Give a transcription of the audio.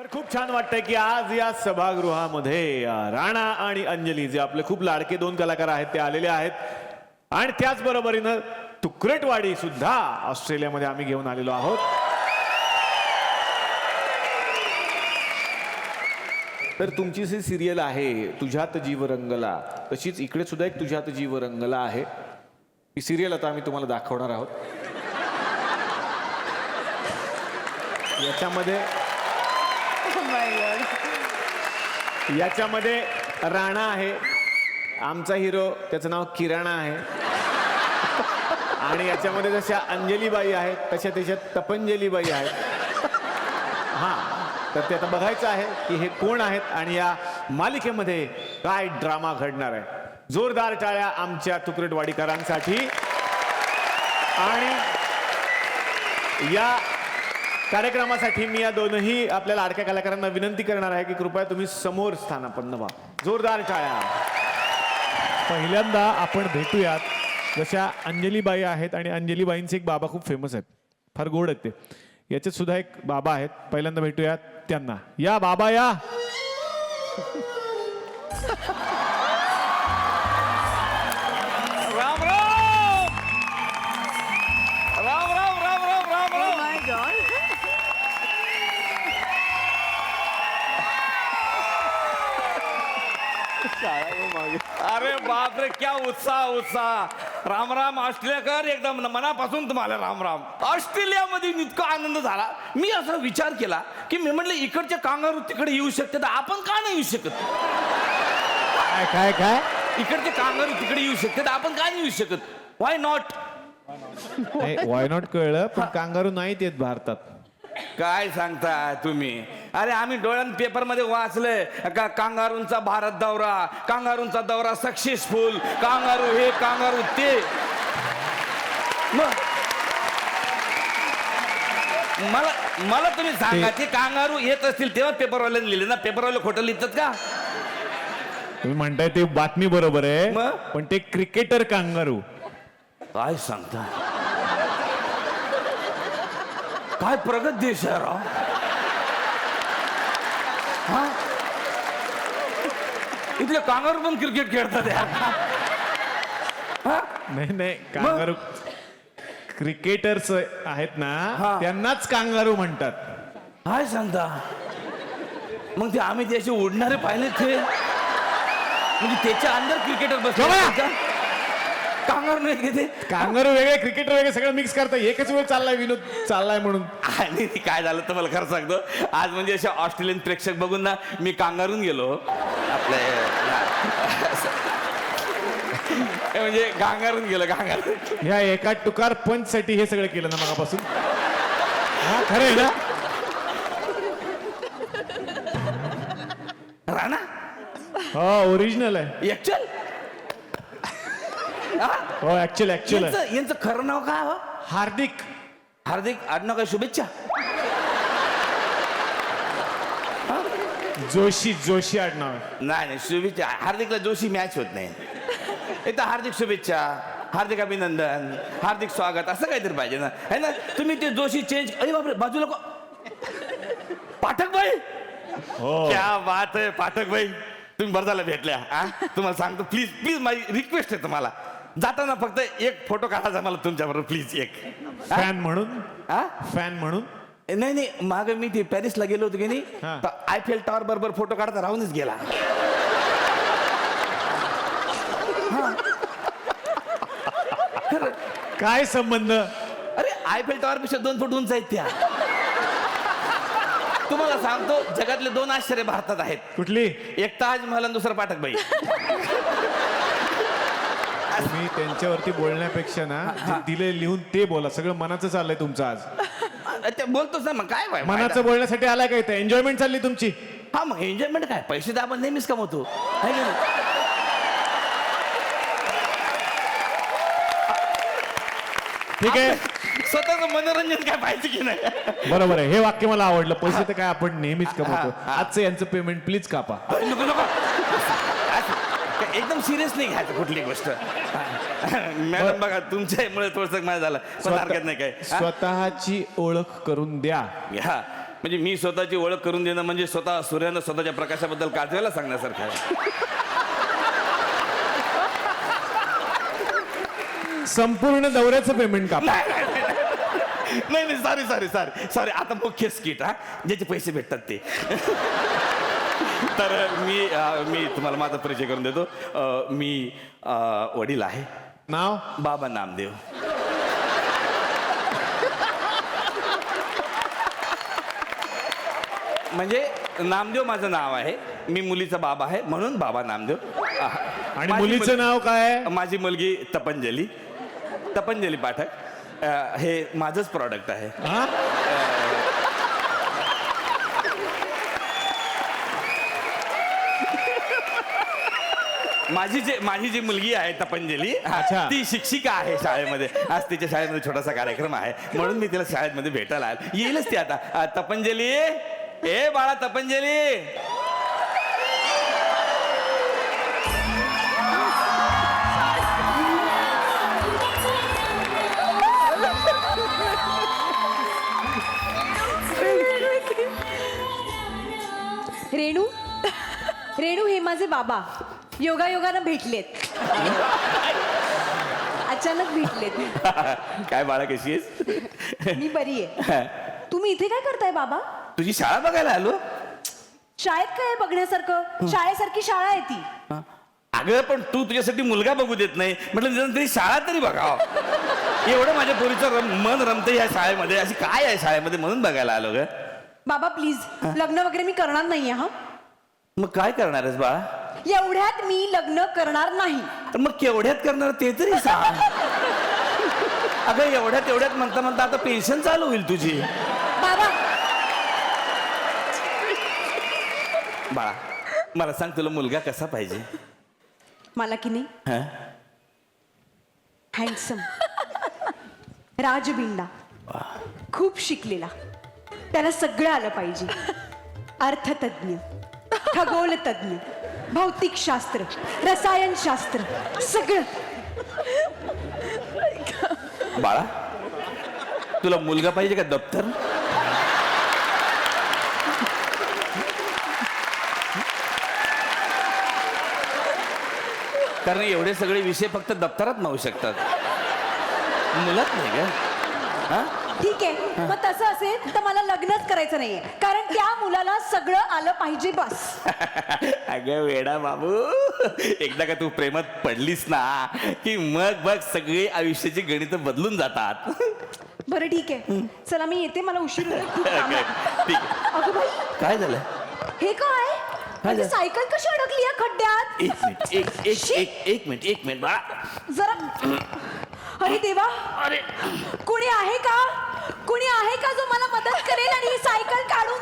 तर खूप छान वाटतंय की आज या सभागृहामध्ये राणा आणि अंजली जे आपले खूप लाडके दोन कलाकार आहेत ते आलेले आहेत आणि त्याच बरोबरीनं तुकरटवाडी सुद्धा ऑस्ट्रेलियामध्ये आम्ही घेऊन आलेलो आहोत. तर तुमची जी सिरियल आहे तुझ्यात जीव रंगला, तशीच इकडे सुद्धा एक तुझ्यात जीव रंगला आहे. ही सिरियल आता आम्ही तुम्हाला दाखवणार आहोत. याच्यामध्ये राणा आहे, आमचा हिरो त्याचं नाव किराणा आहे आणि याच्यामध्ये जशा अंजलीबाई आहेत तशा त्याच्यात तपंजलीबाई आहेत. हा, तर ते आता बघायचं आहे की हे कोण आहेत आणि या मालिकेमध्ये काय ड्रामा घडणार आहे. जोरदार टाळ्या आमच्या तुकरटवाडीकरांसाठी. आणि या कार्यक्रमासाठी मी या दोनही आपल्या लाडक्या कलाकारांना विनंती करणार आहे की कृपया तुम्ही समोर स्थानापन्न व्हा. जोरदार टाळ्या. पहिल्यांदा आपण भेटूयात जशा अंजलीबाई आहेत आणि अंजलीबाईंचे एक बाबा खूप फेमस आहेत, फार गोड आहेत ते. याच्यात सुद्धा एक बाबा आहेत, पहिल्यांदा भेटूयात त्यांना. या बाबा या. राम राम राम राम राम राम राम राम. माय गॉड. अरे बाप रे, क्या उत्साह उत्साह. राम राम ऑस्ट्रेलियाकर, एकदम मनापासून तुम्हाला राम राम. ऑस्ट्रेलियामध्ये इतका आनंद झाला, मी असा विचार केला की मी म्हटलं इकडच्या कांगारू तिकडे येऊ शकते, तर आपण का नाही येऊ शकत? काय काय काय इकडचे कांगारू तिकडे येऊ शकते, तर आपण का नाही येऊ शकत? व्हाय नॉट? वाय नॉट कळलं, पण कांगारू नाहीत येत भारतात. काय सांगता तुम्ही? अरे आम्ही डोळ्यात पेपर मध्ये वाचलंय का कांगारूंचा भारत दौरा, कांगारूंचा दौरा सक्सेसफुल, कांगारू हे कांगारू ते. मला मला तुम्ही सांगा की कांगारू येत असतील तेव्हा पेपरवाल्याने लिहिले ना, पेपरवाले खोटं लिहितात का? तुम्ही म्हणताय ते बातमी बरोबर आहे, मग? पण ते क्रिकेटर कांगारू. काय सांगता? काय प्रगत देश आहे राव. हा, इथले कांगारू पण क्रिकेट खेळतात यार. हा? नाही नाही, कांगारू क्रिकेटर्स आहेत ना, हा. त्यांनाच कांगारू म्हणतात. काय सांगता? मग ते आम्ही त्याचे उडणारे पाहिले ते, म्हणजे त्याच्या अंदर क्रिकेटर बसले. कांगारू नाही घेते. कांगारू वेगळे क्रिकेटर वेगळे सगळं मिक्स करता. एकच वेळ चाललाय विनोद चाललाय म्हणून. आणि ते काय झालं तर मला खरं सांगतो, आज म्हणजे अशा ऑस्ट्रेलियन प्रेक्षक बघून ना मी कांगारून गेलो. आपले म्हणजे कांगारून गेलो, कांगारून. ह्या एका टुकार पंच साठी हे सगळं केलं ना मगापासून. हा, खरं आहे ना? राणा हो, ओरिजिनल आहे. ऍक्च्युअल हो, ऍक्च्युअल आहे. यांचं खरं नाव काय हो? हार्दिक. हार्दिक आडनाव काय? शुभेच्छा. जोशी आडनाव आहे. नाही नाही, शुभेच्छा. हार्दिकला जोशी मॅच होत नाही. इथं हार्दिक शुभेच्छा, हार्दिक अभिनंदन, हार्दिक स्वागत असं काहीतरी पाहिजे ना, है ना? तुम्ही ते जोशी चेंज. अरे बापरे, बाजूला पाठक भाई. हो, क्या बात आहे पाठक भाई, तुम्ही बरं झालं भेटल्या. तुम्हाला सांगतो, प्लीज प्लीज माझी रिक्वेस्ट आहे तुम्हाला, जाताना फक्त एक फोटो काढायचा मला तुमच्याबरोबर प्लीज. एक फॅन म्हणून. फॅन म्हणून. नाही नाही, मागे मी ते पॅरिसला गेलो होतो की नाही, हा. तर आयफेल टॉवर बरोबर फोटो काढता राहूनच गेला. काय संबंध? अरे आयफेल टॉवर पेक्षा 2 फूट उंच आहेत त्या. तुम्हाला सांगतो, जगातले 2 आश्चर्य भारतात आहेत. कुठली? एक ताजमहल आणि दुसरं पाठक भाई. तुम्ही त्यांच्यावरती बोलण्यापेक्षा ना जे दिले लिहून ते बोला. सगळं मनाचं चाललंय तुमचं आज. ते बोलतोच ना, मग काय बाय मनाचं बोलण्यासाठी आलाय का इथे? एन्जॉयमेंट चालली तुमची. हा, मग एन्जॉयमेंट काय, पैसे तर आपण नेहमीच कमवतो, है की नाही? ठीक आहे, स्वतःच मनोरंजन काय पाहिजे की नाही? बरोबर आहे. हे वाक्य मला आवडलं. पैसे तर काय आपण नेहमीच कमवतो. आजचं यांचं पेमेंट प्लीज कापा. नको नको, एकदम सिरियस नाही घ्यायचं कुठली गोष्ट. मॅडम बघा, तुमच्यामुळे थोडस माझं झालं, पण हरकत नाही काय. स्वतःची ओळख करून द्या. हा, म्हणजे मी स्वतःची ओळख करून देणं म्हणजे स्वतः सूर्यानं स्वतःच्या प्रकाशाबद्दल काजवेला सांगण्यासारखं आहे. संपूर्ण दौऱ्याचं पेमेंट का? नाही सॉरी आता मुख्य स्किट हा ज्याचे पैसे भेटतात ते. तर मी तुम्हाला माझा परिचय करून देतो. मी वडील आहे. नाव? बाबा नामदेव. म्हणजे नामदेव माझं नाव आहे. मी मुलीचा बाबा आहे म्हणून बाबा नामदेव. आणि मुलीचं नाव काय? माझी मुलगी तपंजली पाठक. हे माझंच प्रॉडक्ट आहे. हा? माझी जी मुलगी आहे तपंजली अच्छा. ती शिक्षिका आहे शाळेमध्ये. आज तिच्या शाळेमध्ये छोटासा कार्यक्रम आहे म्हणून मी तिला शाळेमध्ये भेटायला आलो. येईलच ती आता. तपंजली, ए बाळा तपंजली. रेणू रेणू हे माझे बाबा योगायोगानं भेटलेत. अचानक भेटलेत. काय बाळा कशी आहेस? मी बरी आहे. तुम्ही इथे काय करताय बाबा? तुझी शाळा बघायला आलो. शाळेत काय आहे बघण्यासारखं? शाळेसारखी शाळा आहे ती. अगं पण तू तुझ्यासाठी मुलगा बघू देत नाही म्हटलं निदान तरी शाळा तरी बघावं. एवढं माझ्या पोरीचं मन रमतं या शाळेमध्ये. अशी काय आहे शाळेमध्ये म्हणून बघायला आलो ग. बाबा प्लीज लग्न वगैरे मी करणार नाहीये. हा मग काय करणार आहेस बाळा? एवढ्यात मी लग्न करणार नाही. तर मग केवढ्यात करणार ते तरी सांग. अगं एवढ्यात म्हणता म्हणता आता पेन्शन चालू होईल तुझी. बाबा बाळा मला सांग तुला मुलगा कसा पाहिजे? मला की नाही हं? हँडसम, राजबिंडा, खूप शिकलेला, त्याला सगळं आलं पाहिजे. अर्थतज्ञ, खगोलतज्ञ, भौतिकशास्त्र, रसायनशास्त्र, सगळं. बाळा तुला मुलगा पाहिजे का दप्तर? कारण एवढे सगळे विषय फक्त दप्तरात मावू शकतात, मुलात नाही ग. हा ठीक आहे, मग तसं असेल तर मला लग्नच करायचं नाहीये, कारण त्या मुलाला सगळं आलं पाहिजे बस. अगं वेडा बाबू, एकदा का तू प्रेमात पडलीस ना की मग बघ सगळे आयुष्याची गणित बदलून जातात. बरं ठीक आहे, चला मी येते, मला उशीर होतोय, खूप काम आहे. ठीक आहे. अगं बाई, काय झालं? हे काय? माझी झालं? सायकल कशी अडकली या खड्ड्यात? एक मिनिट बाळा. जरा, अरे देवा, अरे कुणी आहे का जो मला मदत करेल आणि ही सायकल काढून